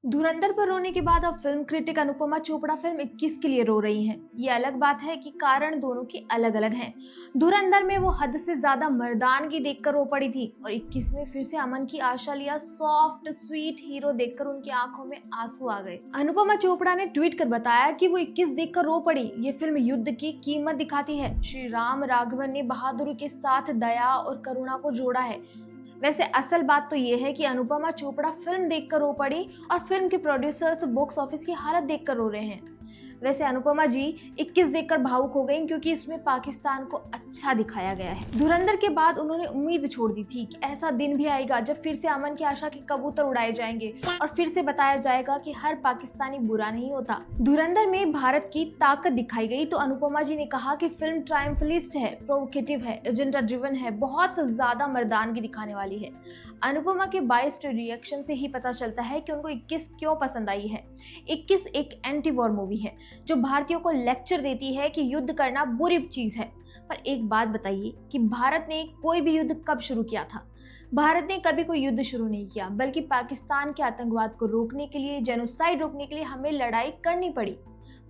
धुरंधर पर रोने के बाद अब film critic Anupama Chopra film 21 के लिए रो रही हैं। ये अलग बात है कि कारण दोनों के अलग अलग हैं। धुरंधर में वो हद से ज्यादा मर्दानगी देखकर रो पड़ी थी और 21 में फिर से अमन की आशा लिया सॉफ्ट स्वीट हीरो देखकर उनकी आंखों में आंसू आ गए। अनुपमा चोपड़ा ने ट्वीट कर बताया कि वो 21 देखकर रो पड़ी। ये फिल्म युद्ध की कीमत दिखाती है। श्री राम राघवन ने बहादुरी के साथ दया और करुणा को जोड़ा है। वैसे असल बात तो ये है कि अनुपमा चोपड़ा फिल्म देखकर रो पड़ी और फिल्म के प्रोड्यूसर्स बॉक्स ऑफिस की हालत देखकर रो रहे हैं। वैसे अनुपमा जी 21 देखकर भावुक हो गईं क्योंकि इसमें पाकिस्तान को अच्छा दिखाया गया है। धुरंधर के बाद उन्होंने उम्मीद छोड़ दी थी कि ऐसा दिन भी आएगा जब फिर से अमन की आशा के कबूतर उड़ाए जाएंगे और फिर से बताया जाएगा कि हर पाकिस्तानी बुरा नहीं होता। धुरंधर में भारत की ताकत दिखाई गई तो अनुपमा जी ने कहा कि फिल्म ट्रायम्फलिस्ट है, प्रोवोकेटिव है, एजेंडा ड्रिवन है, बहुत ज्यादा मर्दानगी दिखाने वाली है। अनुपमा के बायस्ड रिएक्शन से ही पता चलता है कि उनको 21 क्यों पसंद आई है। 21 एक एंटी वॉर मूवी है जो भारतीयों को लेक्चर देती है कि युद्ध करना बुरी चीज है। पर एक बात बताइए कि भारत ने कोई भी युद्ध कब शुरू किया था? भारत ने कभी कोई युद्ध शुरू नहीं किया, बल्कि पाकिस्तान के आतंकवाद को रोकने के लिए, जेनोसाइड रोकने के लिए हमें लड़ाई करनी पड़ी।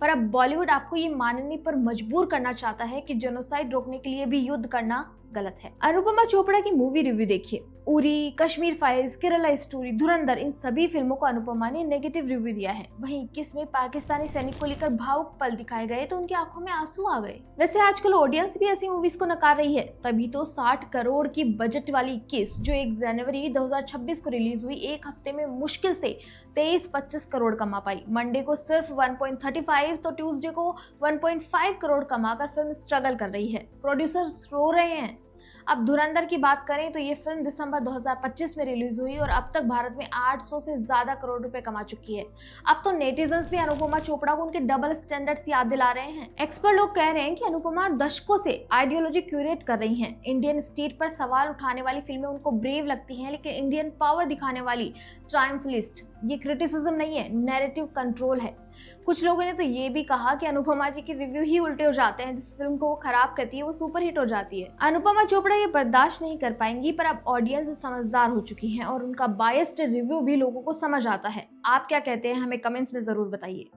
पर अब बॉलीवुड आपको ये मानने पर मजबूर करना चाहता है कि जेनोसाइड रोकने के लिए भी युद्ध करना गलत है। अनुपमा चोपड़ा की मूवी रिव्यू देखिए। उरी, कश्मीर फाइल्स, केरला स्टोरी, धुरंधर, इन सभी फिल्मों को अनुपमा ने नेगेटिव रिव्यू दिया है। वहीं 21 में पाकिस्तानी सैनिक को लेकर भावुक पल दिखाए गए तो उनकी आंखों में आंसू आ गए। वैसे आजकल ऑडियंस भी ऐसी मूवीज को नकार रही है, तभी तो 60 करोड़ की बजट वाली 21 जो 1 जनवरी 2026 को रिलीज हुई, एक हफ्ते में मुश्किल से 23-25 करोड़ कमा पाई। मंडे को सिर्फ 1.35 तो ट्यूसडे को 1.5 करोड़ कमाकर फिल्म स्ट्रगल कर रही है। प्रोड्यूसर्स रो रहे हैं। अब धुरंधर की बात करें तो ये फिल्म दिसंबर 2025 में रिलीज हुई और अब तक भारत में 800 से ज्यादा करोड़ रुपए कमा चुकी है। अब तो नेटिजन्स भी अनुपमा चोपड़ा को उनके डबल स्टैंडर्ड्स याद दिला रहे हैं। एक्सपर्ट लोग कह रहे हैं कि अनुपमा दशकों से आइडियोलॉजी क्यूरेट कर रही हैं। इंडियन स्टेट पर सवाल उठाने वाली फिल्में उनको ब्रेव लगती हैं, लेकिन इंडियन पावर दिखाने वाली ट्रायम्फलिस्ट ये क्रिटिसिज्म नहीं है, नैरेटिव कंट्रोल है। कुछ लोगों ने तो ये भी कहा कि अनुपमा जी के रिव्यू ही उल्टे हो जाते हैं। जिस फिल्म को वो खराब करती है वो सुपरहिट हो जाती है। अनुपमा चोपड़ा ये बर्दाश्त नहीं कर पाएंगी, पर अब ऑडियंस समझदार हो चुकी है और उनका बायस्ड रिव्यू भी लोगों को समझ आता है। आप क्या कहते हैं हमें कमेंट्स में जरूर बताइए।